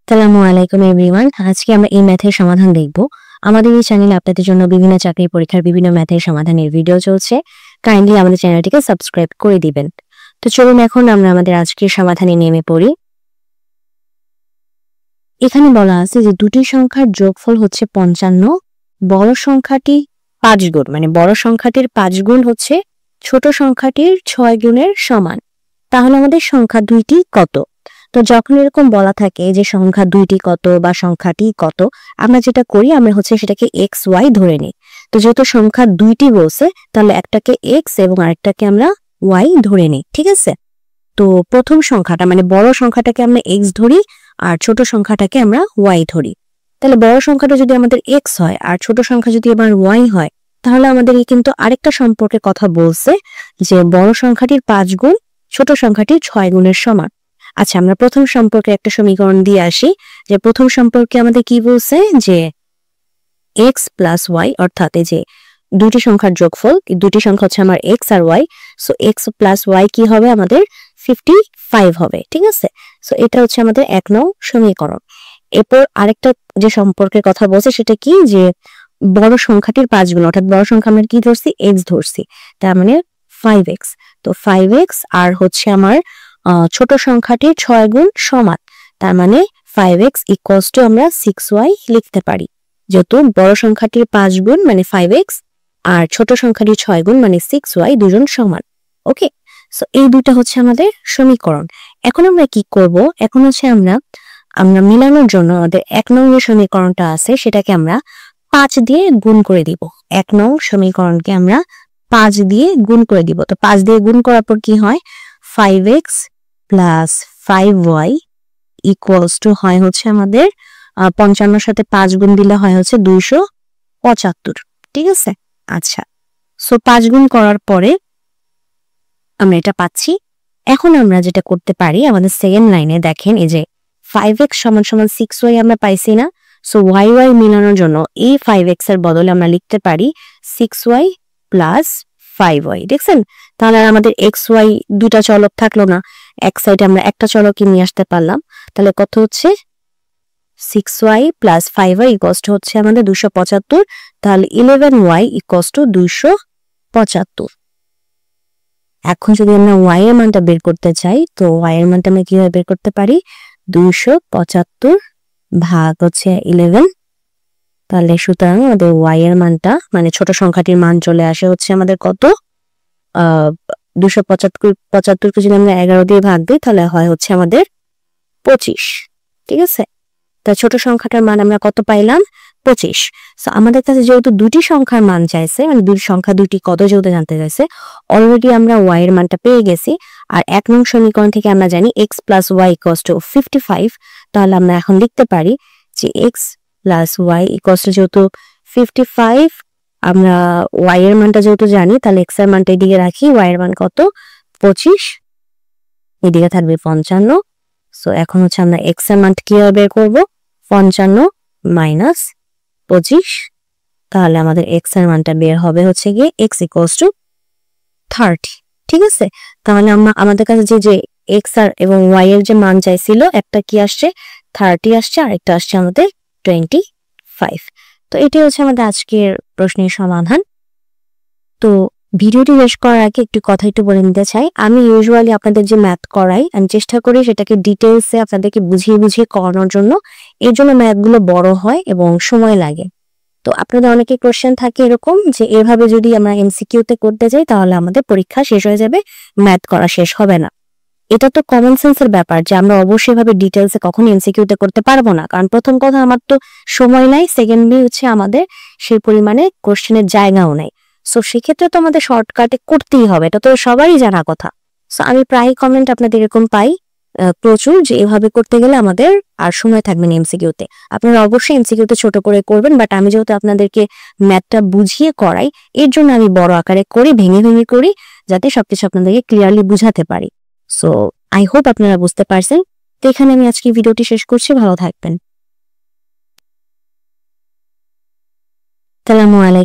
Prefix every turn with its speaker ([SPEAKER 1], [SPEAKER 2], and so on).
[SPEAKER 1] আসসালামু আলাইকুম এভরিওয়ান। আজকে আমরা এই ম্যাথের সমাধান দেখব। আমাদের এই চ্যানেলে আপনাদের জন্য বিভিন্ন চাকরির পরীক্ষার বিভিন্ন ম্যাথের সমাধানের ভিডিও চলছে। কাইন্ডলি আমাদের চ্যানেলটিকে সাবস্ক্রাইব করে দিবেন। তো চলুন এখন আমরা আমাদের আজকের সমাধানে নেমে পড়ি। এখানে বলা আছে যে দুটি সংখ্যার যোগফল হচ্ছে 55, বড় সংখ্যাটি 5 গুণ, মানে বড় সংখ্যাটির 5 গুণ হচ্ছে ছোট সংখ্যাটির 6 গুণের সমান। তাহলে আমাদের সংখ্যা দুইটি কত? তো যখন এরকম বলা থাকে যে সংখ্যা দুইটি কত বা সংখ্যাটি কত, আমরা যেটা করি আমরা হচ্ছে সেটাকে এক্স ওয়াই ধরে নিই। তো যেহেতু সংখ্যা দুইটি বলছে তাহলে একটাকে এক্স এবং আরেকটাকে আমরা ওয়াই ধরে নিই, ঠিক আছে? তো প্রথম সংখ্যাটা মানে বড় সংখ্যাটাকে আমরা এক্স ধরি আর ছোট সংখ্যাটাকে আমরা ওয়াই ধরি। তাহলে বড় সংখ্যাটা যদি আমাদের এক্স হয় আর ছোট সংখ্যা যদি আবার ওয়াই হয়, তাহলে আমাদের কিন্তু আরেকটা সম্পর্কে কথা বলছে যে বড় সংখ্যাটির 5 গুণ ছোট সংখ্যাটির 6 গুণের সমান। আচ্ছা, আমরা প্রথম সম্পর্কে একটা সমীকরণ দিয়ে আসি। যে প্রথম সম্পর্কে আমাদের কি বলছে যে এক্স প্লাস ওয়াই, অর্থাৎ এই যে দুটি সংখ্যার যোগফল, দুটি সংখ্যা হচ্ছে আমার এক্স আর Y, so X plus Y কি হবে আমাদের 55 হবে, ঠিক আছে? সো এটা হচ্ছে আমাদের 1 নং সমীকরণ। এরপর আরেকটা যে সম্পর্কের কথা বলছে সেটা কি, যে বড় সংখ্যাটির 5 গুণ, অর্থাৎ বড় সংখ্যা আমরা কি ধরছি, এক্স ধরছি, তার মানে 5x। তো 5x আর হচ্ছে আমার ছোট সংখ্যাটির 6 গুণ সমান, তার মানে 5x ইকুয়ালস টু আমরা 6y লিখতে পারি, যেহেতু বড় সংখ্যাটির 5 গুণ মানে 5x আর ছোট সংখ্যাটির 6 গুণ মানে 6y দুজন সমান। ওকে, সো এই দুইটা হচ্ছে আমাদের সমীকরণ। এখন আমরা কি করব, এখন হচ্ছে আমরা মিলানোর জন্য আমাদের 1 নং যে সমীকরণটা আছে সেটাকে আমরা 5 দিয়ে গুণ করে দিব। 1 নং সমীকরণকে আমরা 5 দিয়ে গুণ করে দিব। তো 5 দিয়ে গুণ করার পর কি হয়, 5x plus 5y equals to হয় হচ্ছে আমাদের 55 সাথে 5 গুণ দিলে হয় হচ্ছে 275, ঠিক আছে? আচ্ছা, সো 5 গুণ করার পরে আমরা এটা পাচ্ছি। এখন আমরা যেটা করতে পারি, আমাদের সেকেন্ড লাইনে দেখেন এই যে 5x সমান সমান 6y আমরা পাইছি না? সো y মিলানোর জন্য এই 5x এর বদলে আমরা লিখতে পারি 6y প্লাস 5y, দেখছেন? তাহলে আমাদের xy দুটা চলক থাকলো না, এক সাইডে আমরা একটা চলকই নিয়ে আসতে পারলাম। তাহলে কত হচ্ছে, 6y plus 5y equals to হচ্ছে আমাদের 275। তাহলে 11y ইকুয়ালস টু 275। এখন যদি আমরা y এর মানটা বের করতে চাই, তো y এর মানটা আমরা কিভাবে বের করতে পারি, 275 ভাগ হচ্ছে 11। তাহলে সুতরাং আমাদের y এর মানটা মানে ছোট সংখ্যাটির মান চলে আসে হচ্ছে আমাদের কত, 275 যদি আমরা 11 দিয়ে ভাগ দিই তাহলে হয় হচ্ছে আমাদের 25, ঠিক আছে? তা ছোট সংখ্যাটার মান আমরা কত পাইলাম, 25। সো আমাদের কাছে যেহেতু দুটি সংখ্যার মান চাইছে, মানে দুটি সংখ্যা দুটি কত যেহেতু জানতে চাইছে, অলরেডি আমরা y এর মানটা পেয়ে গেছি। আর 1 নং সমীকরণ থেকে আমরা জানি x plus Y equals to 55। তাহলে আমরা এখন লিখতে পারি যে x plus Y equals to যেহেতু 55, আমরা y এর মানটা যেহেতু জানি তাহলে x এর মানটা এদিকে রাখি, y এর মান কত 25, এদিকে থাকবে 55। সো এখন হচ্ছে আমরা x এর মানটা কিভাবে বের করবো, 55 মাইনাস 25। তাহলে আমাদের x এর মানটা বের হবে হচ্ছে গিয়ে x ইকুয়ালস টু 30, ঠিক আছে? তাহলে আমাদের কাছে যে x আর এবং y এর যে মান চাইছিল, একটা কি আসছে 30 আসছে আর একটা আসছে আমাদের 25। তো এটাই হচ্ছে আমাদের আজকের প্রশ্নের সমাধান। তো ভিডিওটি শেষ করার আগে একটু কথা একটু বলে নিতে চাই, আমি ইউজুয়ালি আপনাদের যে ম্যাথ করাই আমি চেষ্টা করি সেটাকে ডিটেলসে আপনাদেরকে বুঝিয়ে বুঝিয়ে করানোর জন্য। এর জন্য ম্যাথগুলো বড় হয় এবং সময় লাগে। তো আপনাদের অনেকে কোশ্চেন থাকে এরকম যে এভাবে যদি আমরা এমসিকিউতে করতে যাই তাহলে আমাদের পরীক্ষা শেষ হয়ে যাবে, ম্যাথ করা শেষ হবে না। এটা তো কমন সেন্সের ব্যাপার যে আমরা অবশ্যই ভাবে ডিটেলসে কখনো এমসিকিউতে করতে পারবো না, কারণ প্রথম কথা আমার তো সময় নাই, সেকেন্ডলি হচ্ছে আমাদের সেই পরিমাণে কোশ্চেনের জায়গাও নাই। সো সেক্ষেত্রে তো আমাদের শর্টকাটে করতেই হবে, এটা তো সবারই জানা কথা। সো আমি প্রায় কমেন্ট আপনাদের এরকম পাই প্রচুর, যে এভাবে করতে গেলে আমাদের আর সময় থাকবে না এমসিকিউতে। আপনারা অবশ্যই এমসিকিউতে ছোট করে করবেন, বাট আমি যেহেতু আপনাদেরকে ম্যাথটা বুঝিয়ে করাই এর জন্য আমি বড় আকারে করি, ভেঙে ভেঙে করি, যাতে সবকিছু আপনাদেরকে ক্লিয়ারলি বুঝাতে পারি। সো আই হোপ আপনারা বুঝতে পারছেন। তো এখানে আমি আজকে ভিডিওটি শেষ করছি, ভালো থাকবেন। আসসালামু আলাইকুম।